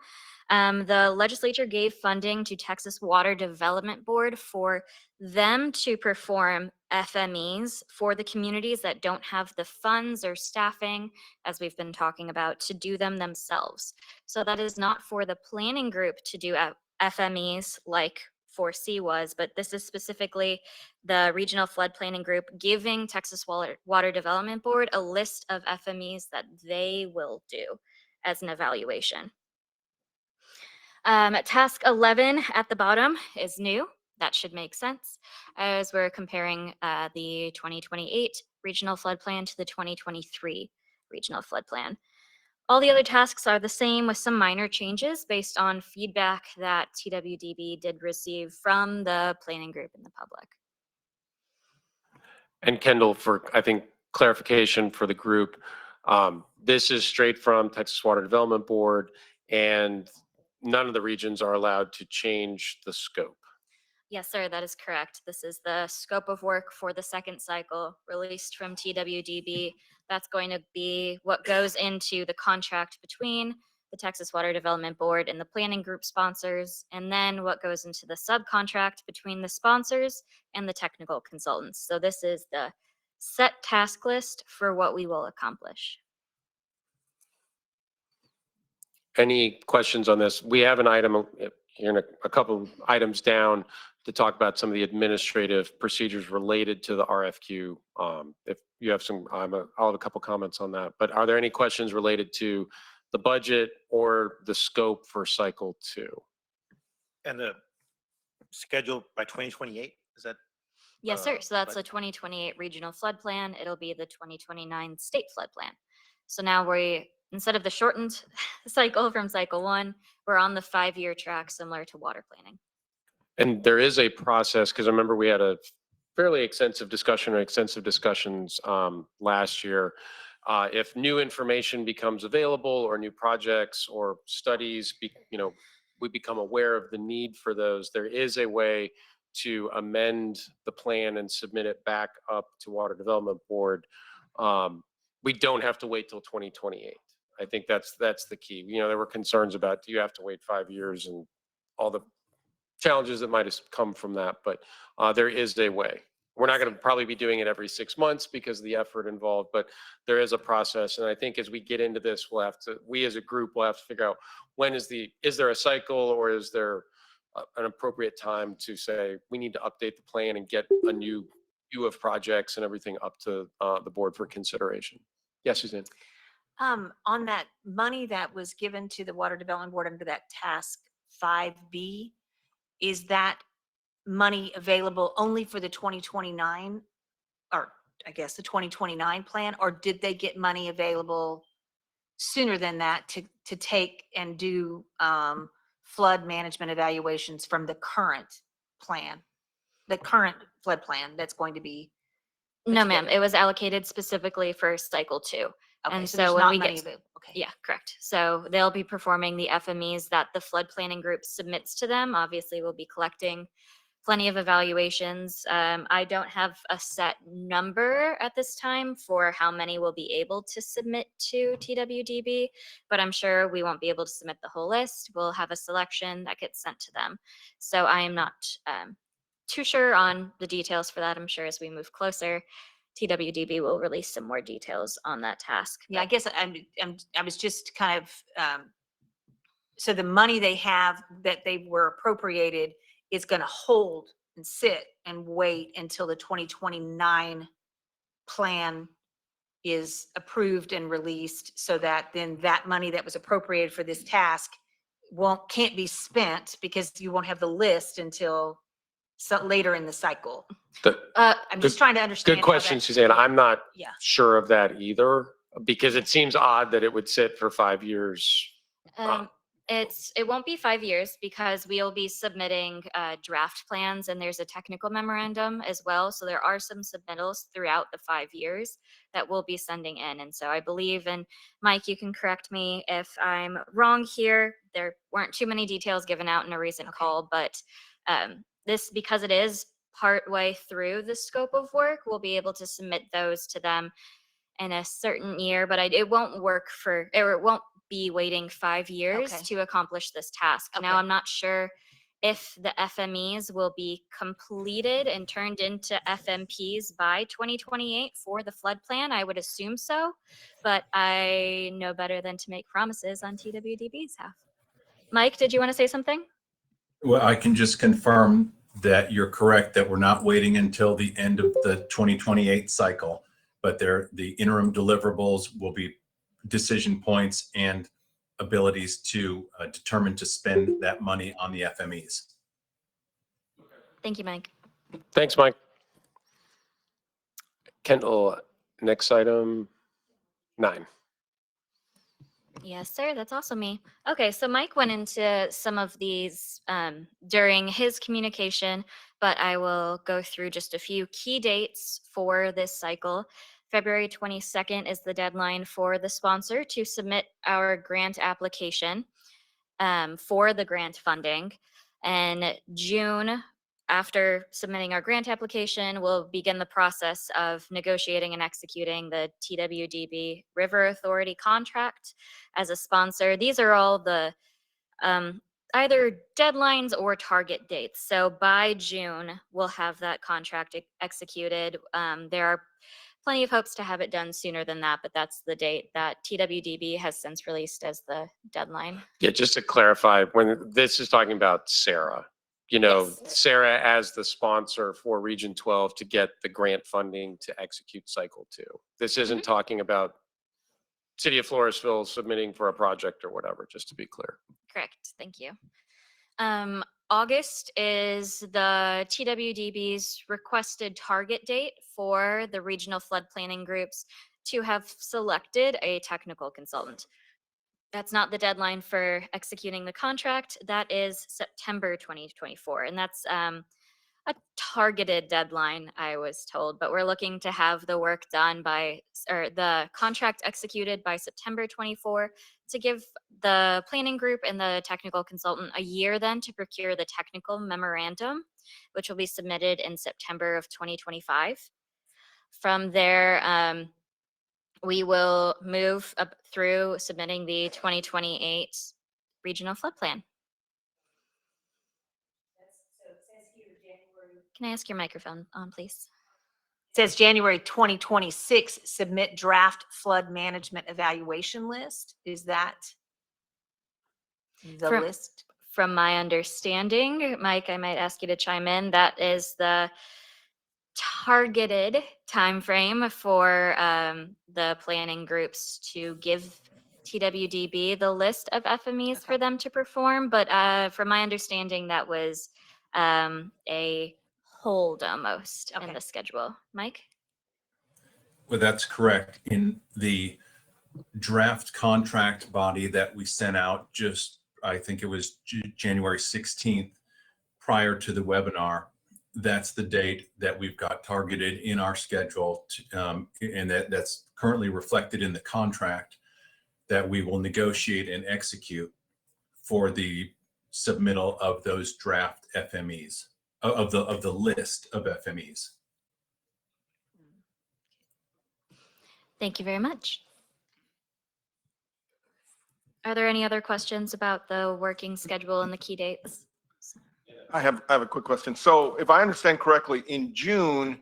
The legislature gave funding to Texas Water Development Board for them to perform FMEs for the communities that don't have the funds or staffing, as we've been talking about, to do them themselves. So that is not for the planning group to do FMEs like 4C was, but this is specifically the Regional Flood Planning Group giving Texas Water Development Board a list of FMEs that they will do as an evaluation. Task 11 at the bottom is new. That should make sense as we're comparing the 2028 Regional Flood Plan to the 2023 Regional Flood Plan. All the other tasks are the same with some minor changes based on feedback that TWDB did receive from the planning group and the public. And Kendall, for, I think, clarification for the group, this is straight from Texas Water Development Board, and none of the regions are allowed to change the scope. Yes, sir, that is correct. This is the scope of work for the second cycle released from TWDB. That's going to be what goes into the contract between the Texas Water Development Board and the planning group sponsors, and then what goes into the subcontract between the sponsors and the technical consultants. So this is the set task list for what we will accomplish. Any questions on this? We have an item here, in a couple items down, to talk about some of the administrative procedures related to the RFQ. If you have some, I'll have a couple comments on that. But are there any questions related to the budget or the scope for cycle 2? And the schedule by 2028, is that? Yes, sir. So that's the but- 2028 regional flood plan. It'll be the 2029 state flood plan. So now instead of the shortened cycle from cycle 1, we're on the 5-year track similar to water planning. And there is a process, because I remember we had a fairly extensive discussion or extensive discussions last year. If new information becomes available or new projects or studies, we become aware of the need for those, there is a way to amend the plan and submit it back up to Water Development Board. We don't have to wait till 2028. I think that's the key. There were concerns about, do you have to wait 5 years and all the challenges that might have come from that, but there is a way. We're not going to probably be doing it every 6 months because of the effort involved, but there is a process. And I think as we get into this, we as a group will have to figure out is there a cycle, or is there an appropriate time to say we need to update the plan and get a new view of projects and everything up to the board for consideration. Yes, Suzanne. On that money that was given to the Water Development Board under that task SARFPG, is that money available only for the 2029, or I guess the 2029 plan, or did they get money available sooner than that to take and do flood management evaluations from the current plan, the current flood plan that's going to be put No, ma'am, together? it was allocated specifically for cycle 2. Okay, And so there's so when not we money get, available. Okay. yeah, correct. So they'll be performing the FMEs that the flood planning group submits to them. Obviously, we'll be collecting plenty of evaluations. I don't have a set number at this time for how many we'll be able to submit to TWDB, but I'm sure we won't be able to submit the whole list. We'll have a selection that gets sent to them. So I am not too sure on the details for that. I'm sure as we move closer, TWDB will release some more details on that task. Yeah, I guess I was just kind of, so the money they have that they were appropriated is going to hold and sit and wait until the 2029 plan is approved and released, so that then that money that was appropriated for this task can't be spent because you won't have the list until later in the cycle. I'm just trying to understand. Good how question, that- Suzanne. I'm not Yeah. sure of that either, because it seems odd that it would sit for 5 years. It won't be 5 years because we'll be submitting draft plans, and there's a technical memorandum as well. So there are some submittals throughout the 5 years that we'll be sending in. And so I believe, and Mike, you can correct me if I'm wrong here, there weren't too many details given out in a recent call, but this, because it is partway through the scope of work, we'll be able to submit those to them in a certain year, but it won't work for, or it won't be waiting 5 years Okay. to accomplish this task. Now, Okay. I'm not sure if the FMEs will be completed and turned into FMPs by 2028 for the flood plan. I would assume so, but I know better than to make promises on TWDB's half. Mike, did you want to say something? Well, I can just confirm that you're correct, that we're not waiting until the end of the 2028 cycle, but the interim deliverables will be decision points and abilities to determine to spend that money on the FMEs. Thank you, Mike. Thanks, Mike. Kendall, next item, 9. Yes, sir. That's also me. Okay, so Mike went into some of these during his communication, but I will go through just a few key dates for this cycle. February 22nd is the deadline for the sponsor to submit our grant application for the grant funding. And June, after submitting our grant application, we'll begin the process of negotiating and executing the TWDB River Authority contract as a sponsor. These are all the either deadlines or target dates. So by June, we'll have that contract executed. There are plenty of hopes to have it done sooner than that, but that's the date that TWDB has since released as the deadline. Yeah, just to clarify, when this is talking about Sarah, Yes. Sarah as the sponsor for Region 12 to get the grant funding to execute cycle 2. This isn't talking about City of Floresville submitting for a project or whatever, just to be clear. Correct. Thank you. August is the TWDB's requested target date for the regional flood planning groups to have selected a technical consultant. That's not the deadline for executing the contract. That is September 2024. And that's a targeted deadline, I was told, but we're looking to have the work done or the contract executed by September 24 to give the planning group and the technical consultant a year then to procure the technical memorandum, which will be submitted in September of 2025. From there, we will move up through submitting the 2028 regional flood plan. Can I ask your microphone on, please? It says January 2026, submit draft flood management evaluation list. Is that the list? From my understanding, Mike, I might ask you to chime in. That is the targeted timeframe for the planning groups to give TWDB the list of FMEs for them to perform, but from my understanding, that was a hold almost in Okay. the schedule. Mike? Well, that's correct. In the draft contract body that we sent out just, I think it was January 16th, prior to the webinar, that's the date that we've got targeted in our schedule, and that's currently reflected in the contract that we will negotiate and execute for the submittal of those draft FMEs, of the list of FMEs. Thank you very much. Are there any other questions about the working schedule and the key dates? I have a quick question. So if I understand correctly, in June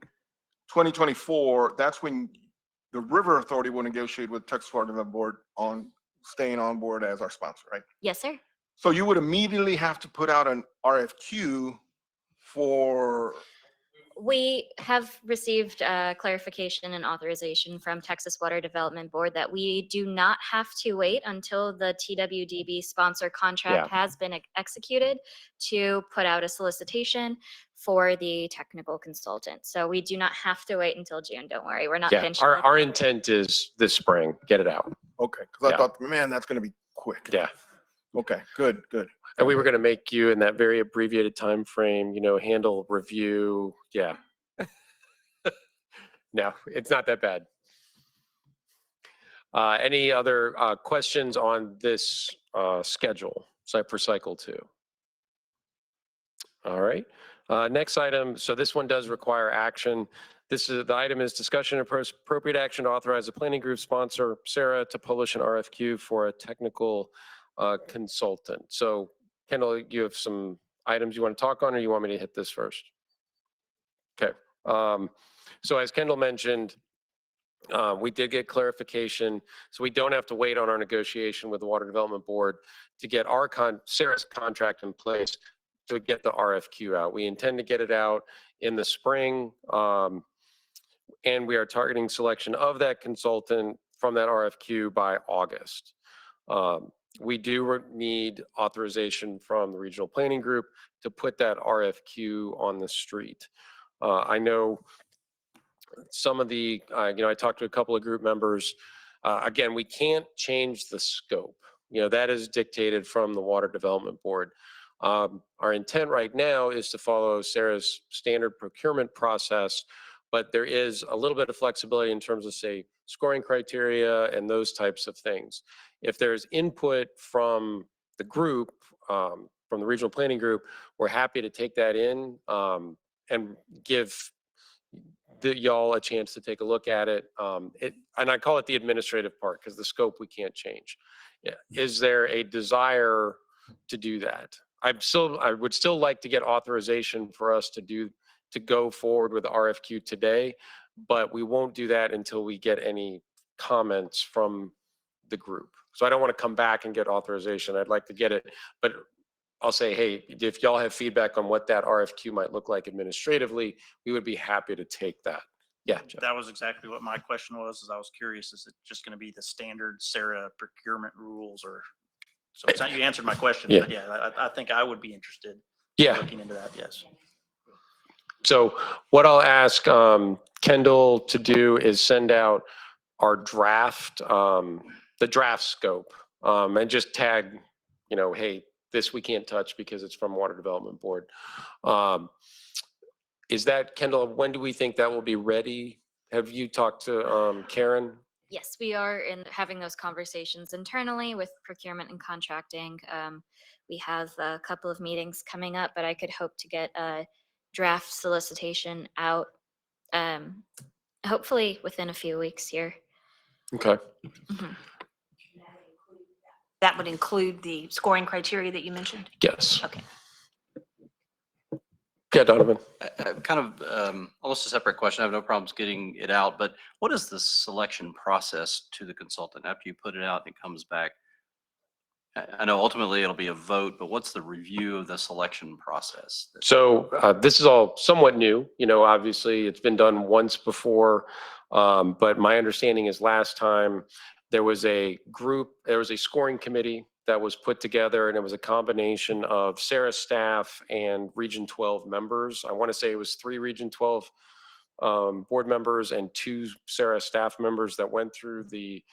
2024, that's when the River Authority will negotiate with Texas Water Development Board on staying on board as our sponsor, right? Yes, sir. So you would immediately have to put out an RFQ for, We have received clarification and authorization from Texas Water Development Board that we do not have to wait until the TWDB sponsor contract has been executed to put out a solicitation for the technical consultant. So we do not have to wait until June. Don't worry, we're not Yeah, pinched. our intent is this spring, get it out. okay, because I Yeah. thought, man, that's going to be quick. Yeah. Okay, good. And we were going to make you in that very abbreviated time frame, handle review. Yeah. No, it's not that bad. Any other questions on this schedule for cycle 2? All right. Next item. So this one does require action. The item is discussion of appropriate action to authorize the planning group sponsor, Sarah, to publish an RFQ for a technical consultant. So Kendall, you have some items you want to talk on, or you want me to hit this first? Okay. So as Kendall mentioned, we did get clarification, so we don't have to wait on our negotiation with the Water Development Board to get Sarah's contract in place to get the RFQ out. We intend to get it out in the spring, and we are targeting selection of that consultant from that RFQ by August. We do need authorization from the regional planning group to put that RFQ on the street. I know some of the, I talked to a couple of group members. Again, we can't change the scope. That is dictated from the Water Development Board. Our intent right now is to follow Sarah's standard procurement process, but there is a little bit of flexibility in terms of, say, scoring criteria and those types of things. If there's input from the group, from the regional planning group, we're happy to take that in and give y'all a chance to take a look at it. And I call it the administrative part because the scope we can't change. Yeah. Is there a desire to do that? I would still like to get authorization for us to go forward with the RFQ today, but we won't do that until we get any comments from the group. So I don't want to come back and get authorization. I'd like to get it, but I'll say, hey, if y'all have feedback on what that RFQ might look like administratively, we would be happy to take that. Yeah, Jeff. That was exactly what my question was, is I was curious, is it just going to be the standard Sarah procurement rules, or, so it's not, you answered my question, Yeah. but yeah, I think I would be interested Yeah. in looking into that, yes. So what I'll ask Kendall to do is send out our draft, the draft scope, and just tag, hey, this we can't touch because it's from Water Development Board. Is that, Kendall, when do we think that will be ready? Have you talked to Karen? Yes, we are having those conversations internally with procurement and contracting. We have a couple of meetings coming up, but I could hope to get a draft solicitation out hopefully within a few weeks here. Okay. Mhm. That would include the scoring criteria that you mentioned? Yes. Okay. Yeah, Donovan. Kind of almost a separate question. I have no problems getting it out, but what is the selection process to the consultant after you put it out and it comes back? I know ultimately it'll be a vote, but what's the review of the selection process? So this is all somewhat new. Obviously it's been done once before, but my understanding is last time there was a scoring committee that was put together, and it was a combination of Sarah staff and Region 12 members. I want to say it was 3 Region 12 board members and 2 Sarah staff members that went through the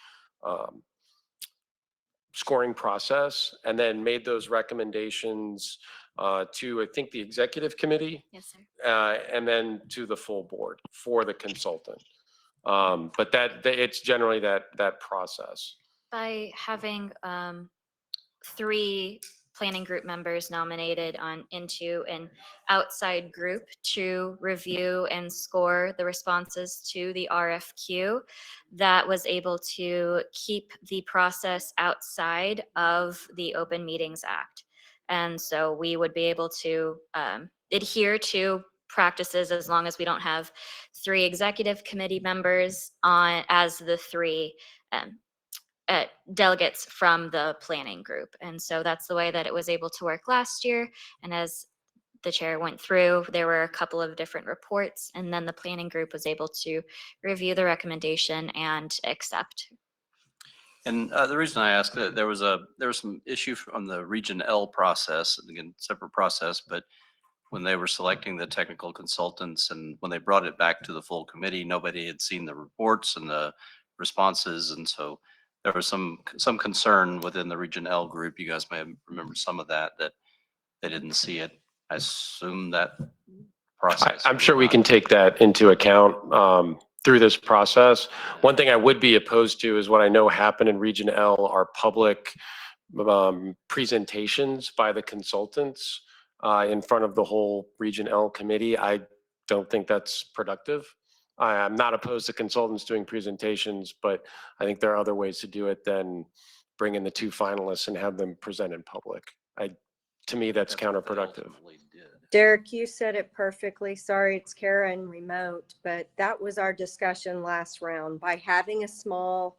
scoring process and then made those recommendations to, I think, the executive committee. Yes, sir. And then to the full board for the consultant. But it's generally that process. By having 3 planning group members nominated into an outside group to review and score the responses to the RFQ, that was able to keep the process outside of the Open Meetings Act. And so we would be able to adhere to practices as long as we don't have 3 executive committee members on as the 3 delegates from the planning group. And so that's the way that it was able to work last year. And as the chair went through, there were a couple of different reports, and then the planning group was able to review the recommendation and accept. And the reason I asked, there was some issue from the Region L process, and again, separate process, but when they were selecting the technical consultants and when they brought it back to the full committee, nobody had seen the reports and the responses. And so there was some concern within the Region L group. You guys may have remembered some of that they didn't see it. I assume that process. I'm sure we can take that into account through this process. One thing I would be opposed to is what I know happened in Region L are public presentations by the consultants in front of the whole Region L committee. I don't think that's productive. I'm not opposed to consultants doing presentations, but I think there are other ways to do it than bring in the 2 finalists and have them present in public. To me, that's what they counterproductive. ultimately did. Derek, you said it perfectly. Sorry, it's Karen remote, but that was our discussion last round. By having a small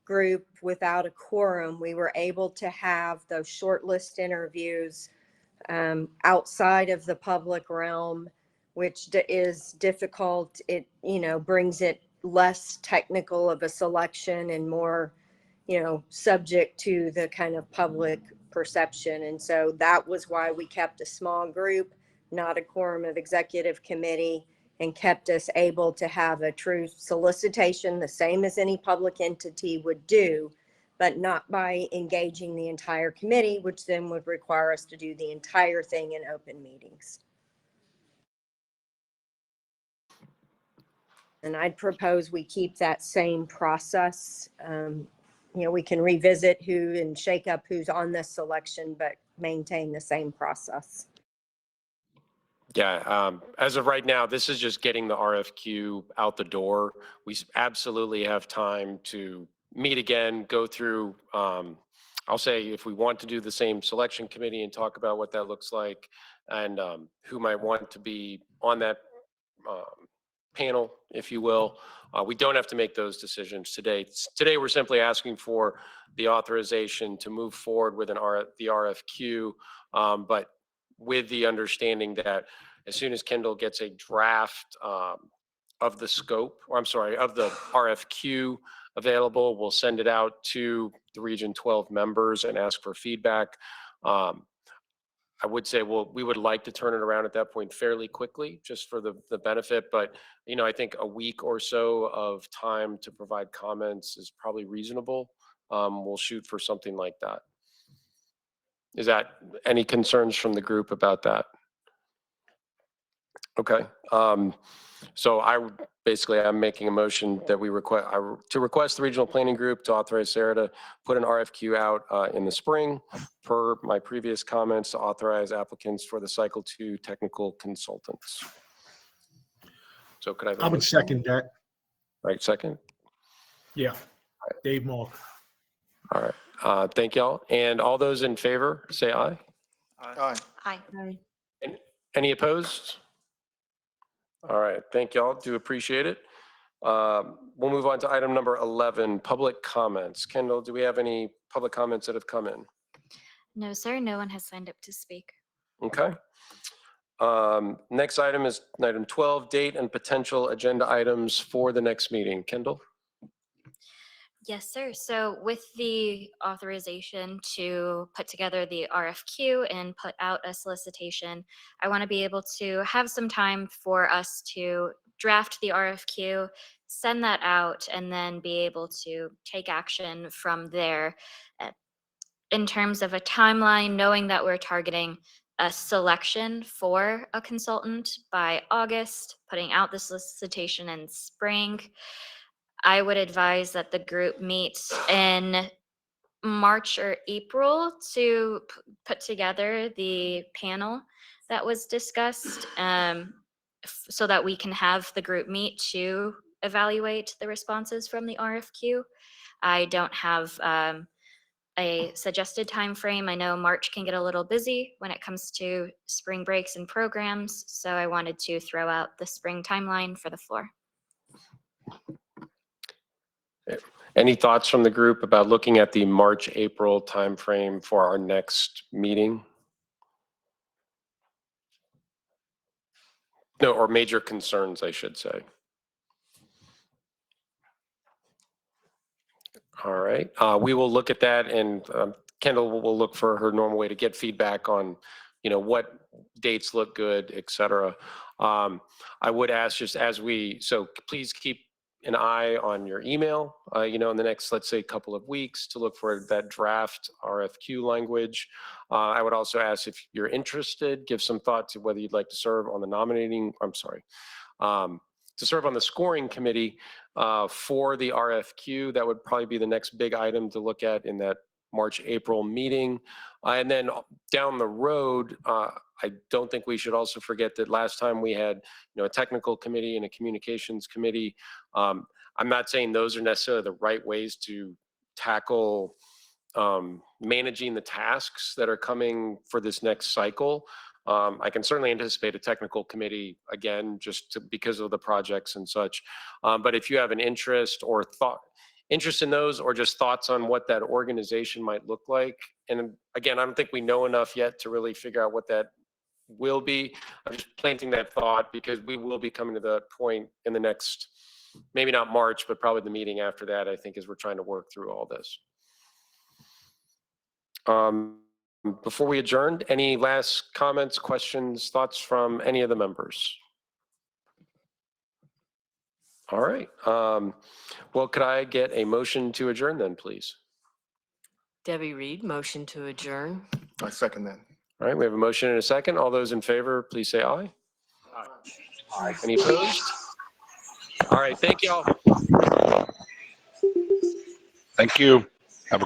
group without a quorum, we were able to have those shortlist interviews outside of the public realm, which is difficult. It, brings it less technical of a selection and more, subject to the kind of public perception. And so that was why we kept a small group, not a quorum of executive committee, and kept us able to have a true solicitation, the same as any public entity would do, but not by engaging the entire committee, which then would require us to do the entire thing in open meetings. And I'd propose we keep that same process. We can revisit who and shake up who's on this selection, but maintain the same process. Yeah, as of right now, this is just getting the RFQ out the door. We absolutely have time to meet again, go through, I'll say if we want to do the same selection committee and talk about what that looks like and who might want to be on that panel, if you will. We don't have to make those decisions today. Today, we're simply asking for the authorization to move forward with the RFQ, but with the understanding that as soon as Kendall gets a draft of the scope, or I'm sorry, of the RFQ available, we'll send it out to the Region 12 members and ask for feedback. I would say, we would like to turn it around at that point fairly quickly, just for the benefit. But, I think a week or so of time to provide comments is probably reasonable. We'll shoot for something like that. Is that any concerns from the group about that? Okay. So I'm making a motion that we request the regional planning group to authorize Sarah to put an RFQ out in the spring, per my previous comments, to authorize applicants for the cycle 2 technical consultants. So could I have a I would motion? second that. Right, second? Yeah. Dave Moore. All right. Thank y'all. And all those in favor, say aye. Aye. Aye. Any opposed? All right, thank y'all, do appreciate it. We'll move on to item number 11, public comments. Kendall, do we have any public comments that have come in? No, sir, no one has signed up to speak. Okay. Next item is item 12, date and potential agenda items for the next meeting. Kendall? Yes, sir. So with the authorization to put together the RFQ and put out a solicitation, I want to be able to have some time for us to draft the RFQ, send that out, and then be able to take action from there. Uh, In terms of a timeline, knowing that we're targeting a selection for a consultant by August, putting out the solicitation in spring, I would advise that the group meets in March or April to put together the panel that was discussed, so that we can have the group meet to evaluate the responses from the RFQ. I don't have a suggested time frame. I know March can get a little busy when it comes to spring breaks and programs, so I wanted to throw out the spring timeline for the floor. Any thoughts from the group about looking at the March, April timeframe for our next meeting? No, or major concerns, I should say. All right, we will look at that, and Kendall will look for her normal way to get feedback on, what dates look good, et cetera. I would ask just so please keep an eye on your email, in the next, let's say, couple of weeks to look for that draft RFQ language. I would also ask if you're interested, give some thought to whether you'd like to serve on to serve on the scoring committee for the RFQ. That would probably be the next big item to look at in that March, April meeting. And then down the road, I don't think we should also forget that last time we had, a technical committee and a communications committee. I'm not saying those are necessarily the right ways to tackle managing the tasks that are coming for this next cycle. I can certainly anticipate a technical committee again, because of the projects and such. But if you have an interest in those, or just thoughts on what that organization might look like. And again, I don't think we know enough yet to really figure out what that will be. I'm just planting that thought because we will be coming to that point in the next, maybe not March, but probably the meeting after that, I think, as we're trying to work through all this. Before we adjourn, any last comments, questions, thoughts from any of the members? All right. Well, could I get a motion to adjourn then, please? Debbie Reed, motion to adjourn. I second that. All right, we have a motion and a second. All those in favor, please say aye. Aye. Any opposed? All right, thank you all. Thank you.